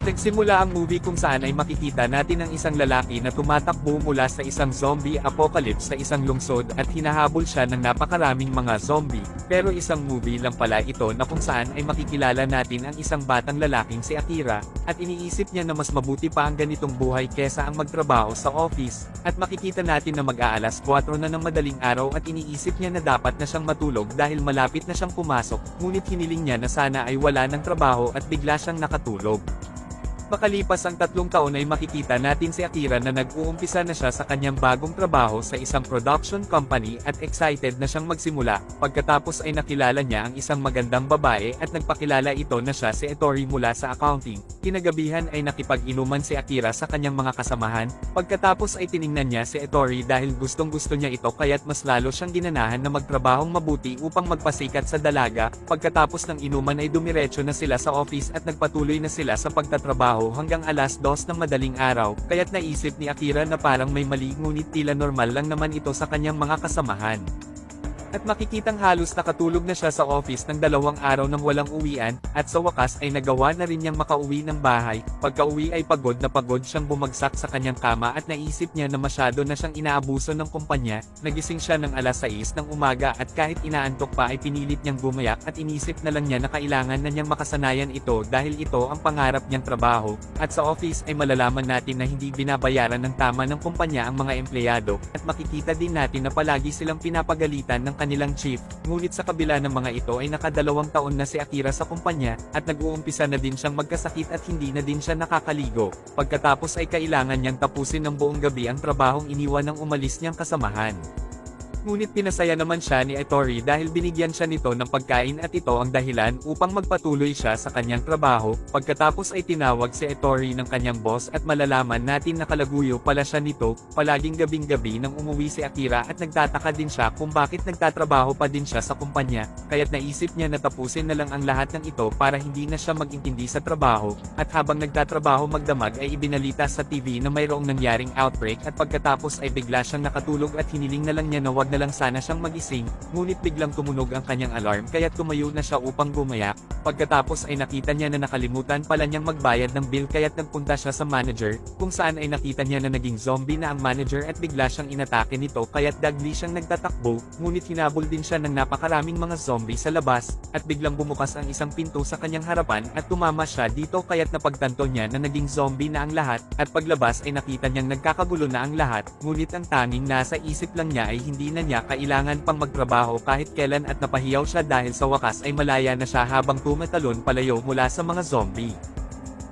Nagsimula ang movie kung saan ay makikita natin ang isang lalaki na tumatakbo mula sa isang zombie apocalypse sa isang lungsod at hinahabol siya ng napakaraming mga zombie. Pero isang movie lang pala ito na kung saan ay makikilala natin ang isang batang lalaking si Akira, at iniisip niya na mas mabuti pa ang ganitong buhay kesa ang magtrabaho sa office, at makikita natin na mag-aalas 4 na ng madaling araw at iniisip niya na dapat na siyang matulog dahil malapit na siyang pumasok, ngunit hiniling niya na sana ay wala ng trabaho at bigla siyang nakatulog. Makalipas ang 3 taon ay makikita natin si Akira na nag-uumpisa na siya sa kanyang bagong trabaho sa isang production company at excited na siyang magsimula. Pagkatapos ay nakilala niya ang isang magandang babae at nagpakilala ito na siya si Ettore mula sa accounting. Kinagabihan ay nakipag-inuman si Akira sa kanyang mga kasamahan. Pagkatapos ay tiningnan niya si Ettore dahil gustong-gusto niya ito kaya't mas lalo siyang ginanahan na magtrabahong mabuti upang magpasikat sa dalaga. Pagkatapos ng inuman ay dumiretso na sila sa office at nagpatuloy na sila sa pagtatrabaho hanggang alas 2 ng madaling araw, kaya't naisip ni Akira na parang may mali ngunit tila normal lang naman ito sa kanyang mga kasamahan. At makikitang halos nakatulog na siya sa office ng 2 araw nang walang uwian, at sa wakas ay nagawa na rin niyang makauwi ng bahay. Pagka-uwi ay pagod na pagod siyang bumagsak sa kanyang kama at naisip niya na masyado na siyang inaabuso ng kumpanya. Nagising siya ng alas 6 ng umaga at kahit inaantok pa ay pinilit niyang gumayak at inisip na lang niya na kailangan na niyang makasanayan ito dahil ito ang pangarap niyang trabaho. At sa office ay malalaman natin na hindi binabayaran ng tama ng kumpanya ang mga empleyado, at makikita din natin na palagi silang pinapagalitan ng kanilang chief. Ngunit sa kabila ng mga ito ay naka2 taon na si Akira sa kumpanya, at nag-uumpisa na din siyang magkasakit at hindi na din siya nakakaligo. Pagkatapos ay kailangan niyang tapusin ng buong gabi ang trabahong iniwan ng umalis niyang kasamahan. Ngunit pinasaya naman siya ni Ettore dahil binigyan siya nito ng pagkain at ito ang dahilan upang magpatuloy siya sa kanyang trabaho. Pagkatapos ay tinawag si Ettore ng kanyang boss at malalaman natin na kalaguyo pala siya nito. Palaging gabing-gabi nang umuwi si Akira at nagtataka din siya kung bakit nagtatrabaho pa din siya sa kumpanya, kaya't naisip niya na tapusin na lang ang lahat ng ito para hindi na siya mag-intindi sa trabaho. At habang nagtatrabaho magdamag ay ibinalita sa TV na mayroong nangyaring outbreak, at pagkatapos ay bigla siyang nakatulog at hiniling na lang niya na wag na lang sana siyang magising, ngunit biglang tumunog ang kanyang alarm kaya't tumayo na siya upang gumayak. Pagkatapos ay nakita niya na nakalimutan pala niyang magbayad ng bill kaya't nagpunta siya sa manager, kung saan ay nakita niya na naging zombie na ang manager at bigla siyang inatake nito kaya't dagli siyang nagtatakbo, ngunit hinabol din siya ng napakaraming mga zombie sa labas, at biglang bumukas ang isang pinto sa kanyang harapan at tumama siya dito kaya't napagtanto niya na naging zombie na ang lahat, at paglabas ay nakita niyang nagkakagulo na ang lahat, ngunit ang tanging nasa isip lang niya ay hindi na niya kailangan pang magtrabaho kahit kailan at napahiyaw siya dahil sa wakas ay malaya na siya habang tumatalon palayo mula sa mga zombie.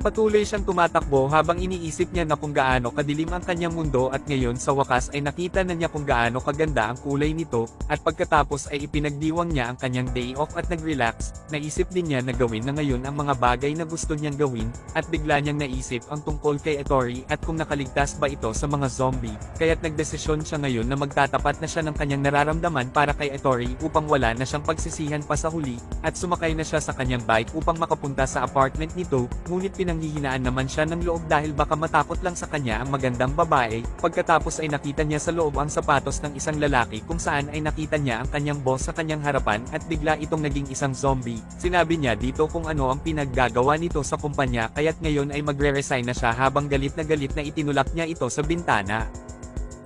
Patuloy siyang tumatakbo habang iniisip niya na kung gaano kadilim ang kanyang mundo, at ngayon sa wakas ay nakita na niya kung gaano kaganda ang kulay nito, at pagkatapos ay ipinagdiwang niya ang kanyang day off at nag-relax. Naisip din niya na gawin na ngayon ang mga bagay na gusto niyang gawin, at bigla niyang naisip ang tungkol kay Ettore at kung nakaligtas ba ito sa mga zombie, kaya't nagdesisyon siya ngayon na magtatapat na siya ng kanyang nararamdaman para kay Ettore upang wala na siyang pagsisihan pa sa huli, at sumakay na siya sa kanyang bike upang makapunta sa apartment nito, ngunit nanghihinaan naman siya ng loob dahil baka matakot lang sa kanya ang magandang babae. Pagkatapos ay nakita niya sa loob ang sapatos ng isang lalaki kung saan ay nakita niya ang kanyang boss sa kanyang harapan at bigla itong naging isang zombie. Sinabi niya dito kung ano ang pinaggagawa nito sa kumpanya kaya't ngayon ay magre-resign na siya habang galit na itinulak niya ito sa bintana.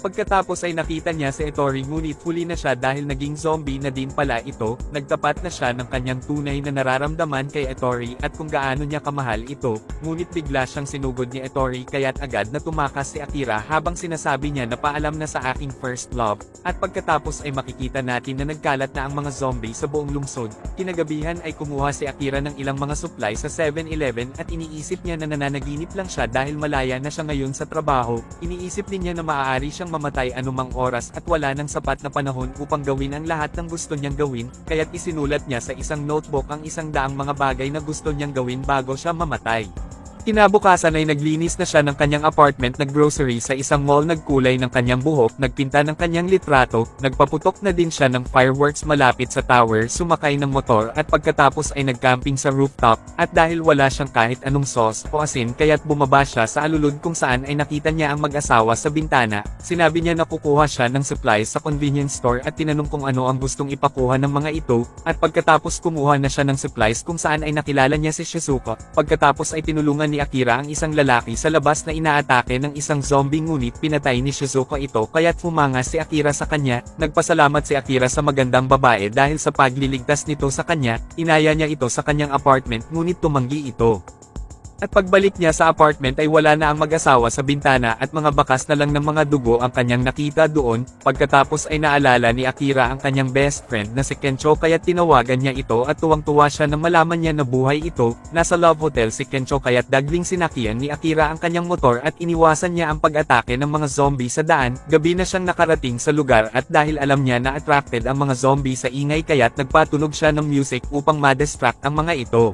Pagkatapos ay nakita niya si Ettore ngunit huli na siya dahil naging zombie na din pala ito. Nagtapat na siya ng kanyang tunay na nararamdaman kay Ettore at kung gaano niya kamahal ito, ngunit bigla siyang sinugod ni Ettore kaya't agad na tumakas si Akira habang sinasabi niya na paalam na sa aking first love. At pagkatapos ay makikita natin na nagkalat na ang mga zombie sa buong lungsod. Kinagabihan ay kumuha si Akira ng ilang mga supply sa 7-Eleven at iniisip niya na nananaginip lang siya dahil malaya na siya ngayon sa trabaho. Iniisip din niya na maaari siyang mamatay anumang oras at wala nang sapat na panahon upang gawin ang lahat ng gusto niyang gawin, kaya't isinulat niya sa isang notebook ang 100 mga bagay na gusto niyang gawin bago siya mamatay. Kinabukasan ay naglinis na siya ng kanyang apartment, naggrocery sa isang mall, nagkulay ng kanyang buhok, nagpinta ng kanyang litrato, nagpaputok na din siya ng fireworks malapit sa tower, sumakay ng motor at pagkatapos ay nagcamping sa rooftop, at dahil wala siyang kahit anong sauce o asin kaya't bumaba siya sa alulod kung saan ay nakita niya ang mag-asawa sa bintana. Sinabi niya na kukuha siya ng supplies sa convenience store at tinanong kung ano ang gustong ipakuha ng mga ito, at pagkatapos kumuha na siya ng supplies kung saan ay nakilala niya si Shizuka. Pagkatapos ay tinulungan ni Akira ang isang lalaki sa labas na inaatake ng isang zombie ngunit pinatay ni Shizuka ito kaya't humanga si Akira sa kanya. Nagpasalamat si Akira sa magandang babae dahil sa pagliligtas nito sa kanya, inaya niya ito sa kanyang apartment ngunit tumanggi ito. At pagbalik niya sa apartment ay wala na ang mag-asawa sa bintana at mga bakas na lang ng mga dugo ang kanyang nakita doon. Pagkatapos ay naalala ni Akira ang kanyang best friend na si Kencho kaya tinawagan niya ito at tuwang-tuwa siya nang malaman niya na buhay ito. Nasa love hotel si Kencho kaya't dagling sinakyan ni Akira ang kanyang motor at iniwasan niya ang pag-atake ng mga zombie sa daan. Gabi na siyang nakarating sa lugar at dahil alam niya na attracted ang mga zombie sa ingay kaya't nagpatunog siya ng music upang ma-distract ang mga ito.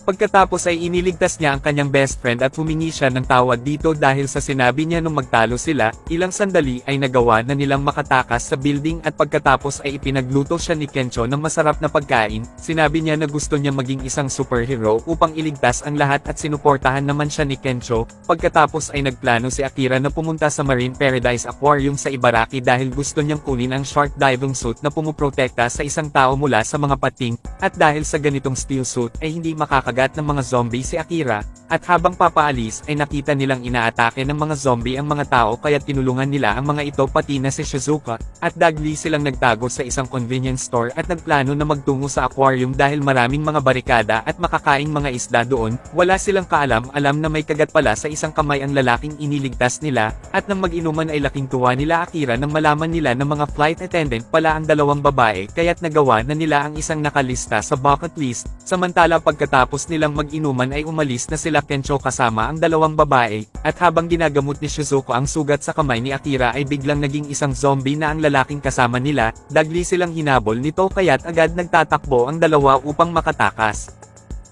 Pagkatapos ay iniligtas niya ang kanyang best friend at humingi siya ng tawad dito dahil sa sinabi niya nung magtalo sila, ilang sandali ay nagawa na nilang makatakas sa building at pagkatapos ay ipinagluto siya ni Kencho ng masarap na pagkain. Sinabi niya na gusto niya maging isang superhero upang iligtas ang lahat at sinuportahan naman siya ni Kencho. Pagkatapos ay nagplano si Akira na pumunta sa Marine Paradise Aquarium sa Ibaraki dahil gusto niyang kunin ang shark diving suit na pumuprotekta sa isang tao mula sa mga pating, at dahil sa ganitong steel suit ay hindi makakagat ng mga zombie si Akira, at habang papaalis ay nakita nilang inaatake ng mga zombie ang mga tao kaya tinulungan nila ang mga ito pati na si Shizuka, at dagli silang nagtago sa isang convenience store at nagplano na magtungo sa aquarium dahil maraming mga barikada at makakaing mga isda doon. Wala silang kaalam-alam na may kagat pala sa isang kamay ang lalaking iniligtas nila, at nang mag-inuman ay laking tuwa nila Akira nang malaman nila na mga flight attendant pala ang dalawang babae kaya't nagawa na nila ang isang nakalista sa bucket list. Samantala pagkatapos nilang mag-inuman ay umalis na sila Kencho kasama ang dalawang babae, at habang ginagamot ni Shizuko ang sugat sa kamay ni Akira ay biglang naging isang zombie na ang lalaking kasama nila. Dagli silang hinabol nito kaya't agad nagtatakbo ang dalawa upang makatakas.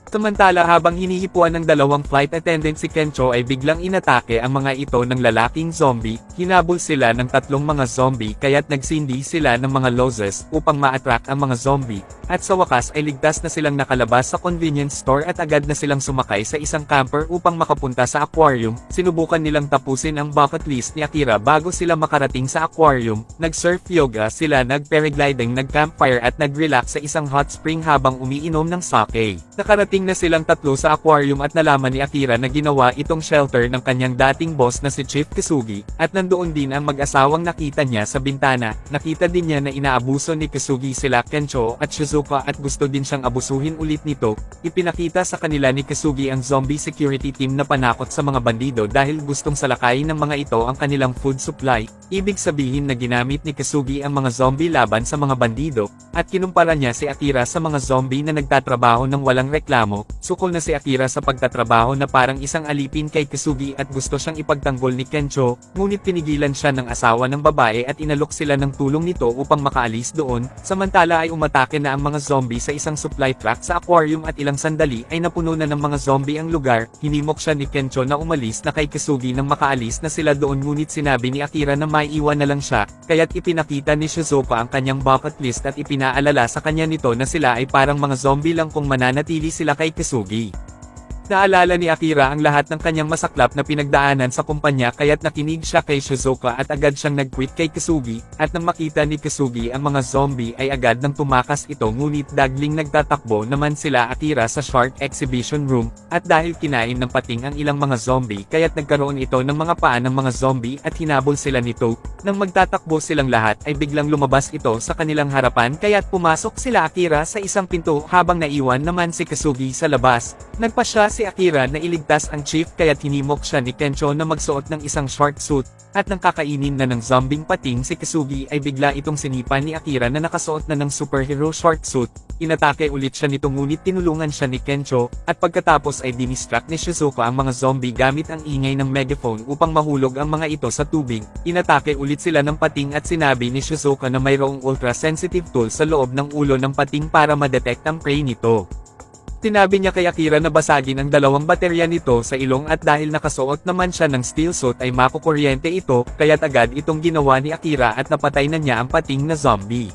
Samantala habang hinihipuan ng dalawang flight attendant si Kencho ay biglang inatake ang mga ito ng lalaking zombie. Hinabol sila ng tatlong mga zombie kaya't nagsindi sila ng mga lozes upang ma-attract ang mga zombie. At sa wakas ay ligtas na silang nakalabas sa convenience store at agad na silang sumakay sa isang camper upang makapunta sa aquarium. Sinubukan nilang tapusin ang bucket list ni Akira bago sila makarating sa aquarium. Nag-surf yoga sila, nag-paragliding, nag-campfire at nag-relax sa isang hot spring habang umiinom ng sake. Nakarating na silang tatlo sa aquarium at nalaman ni Akira na ginawa itong shelter ng kanyang dating boss na si Chief Kasugi, at nandoon din ang mag-asawang nakita niya sa bintana. Nakita din niya na inaabuso ni Kasugi sila Kencho at Shizuka at gusto din siyang abusuhin ulit nito. Ipinakita sa kanila ni Kasugi ang zombie security team na panakot sa mga bandido dahil gustong salakayin ng mga ito ang kanilang food supply. Ibig sabihin na ginamit ni Kasugi ang mga zombie laban sa mga bandido, at kinumpara niya si Akira sa mga zombie na nagtatrabaho ng walang reklamo. Sukol na si Akira sa pagtatrabaho na parang isang alipin kay Kasugi at gusto siyang ipagtanggol ni Kencho, ngunit pinigilan siya ng asawa ng babae at inalok sila ng tulong nito upang makaalis doon. Samantala ay umatake na ang mga zombie sa isang supply truck sa aquarium at ilang sandali ay napuno na ng mga zombie ang lugar. Hinimok siya ni Kencho na umalis na kay Kasugi nang makaalis na sila doon ngunit sinabi ni Akira na maiiwan na lang siya, kaya't ipinakita ni Shizuka ang kanyang bucket list at ipinaalala sa kanya nito na sila ay parang mga zombie lang kung mananatili sila kay Kasugi. Naalala ni Akira ang lahat ng kanyang masaklap na pinagdaanan sa kumpanya kaya't nakinig siya kay Shizuka at agad siyang nag-quit kay Kasugi, at nang makita ni Kasugi ang mga zombie ay agad nang tumakas ito ngunit dagling nagtatakbo naman sila Akira sa shark exhibition room, at dahil kinain ng pating ang ilang mga zombie kaya't nagkaroon ito ng mga paa ng mga zombie at hinabol sila nito. Nang magtatakbo silang lahat ay biglang lumabas ito sa kanilang harapan kaya't pumasok sila Akira sa isang pinto habang naiwan naman si Kasugi sa labas. Nagpasya si Akira na iligtas ang chief kaya't hinimok siya ni Kencho na magsuot ng isang shark suit, at nang kakainin na ng zombing pating si Kasugi ay bigla itong sinipan ni Akira na nakasuot na ng superhero shark suit. Inatake ulit siya nito ngunit tinulungan siya ni Kencho, at pagkatapos ay dinistract ni Shizuka ang mga zombie gamit ang ingay ng megaphone upang mahulog ang mga ito sa tubig. Inatake ulit sila ng pating at sinabi ni Shizuka na mayroong ultra-sensitive tool sa loob ng ulo ng pating para ma-detect ang prey nito. Sinabi niya kay Akira na basagin ang dalawang baterya nito sa ilong at dahil nakasuot naman siya ng steel suit ay makukuryente ito, kaya't agad itong ginawa ni Akira at napatay na niya ang pating na zombie.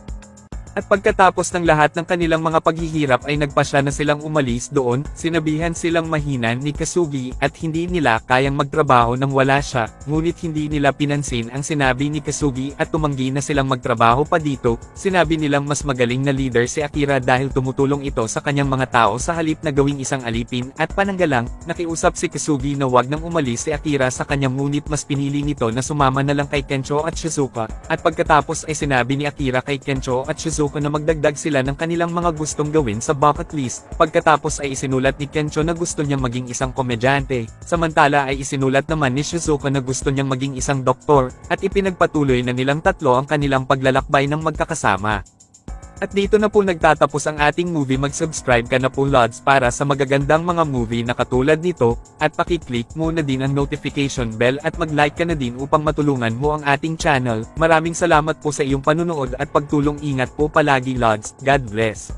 At pagkatapos ng lahat ng kanilang mga paghihirap ay nagpasya na silang umalis doon, sinabihan silang mahina ni Kasugi at hindi nila kayang magtrabaho nang wala siya, ngunit hindi nila pinansin ang sinabi ni Kasugi at tumanggi na silang magtrabaho pa dito. Sinabi nilang mas magaling na leader si Akira dahil tumutulong ito sa kanyang mga tao sa halip na gawing isang alipin at pananggalang. Nakiusap si Kasugi na wag nang umalis si Akira sa kanyang ngunit mas pinili nito na sumama na lang kay Kencho at Shizuka, at pagkatapos ay sinabi ni Akira kay Kencho at Shizuka na magdagdag sila ng kanilang mga gustong gawin sa bucket list. Pagkatapos ay isinulat ni Kencho na gusto niyang maging isang komedyante, samantala ay isinulat naman ni Shizuka na gusto niyang maging isang doktor, at ipinagpatuloy na nilang tatlo ang kanilang paglalakbay ng magkakasama. At dito na po nagtatapos ang ating movie. Mag-subscribe ka na po Lods para sa magagandang mga movie na katulad nito, at pakiclick mo na din ang notification bell at mag-like ka na din upang matulungan mo ang ating channel. Maraming salamat po sa iyong panunood at pagtulong. Ingat po palagi Lods. God bless.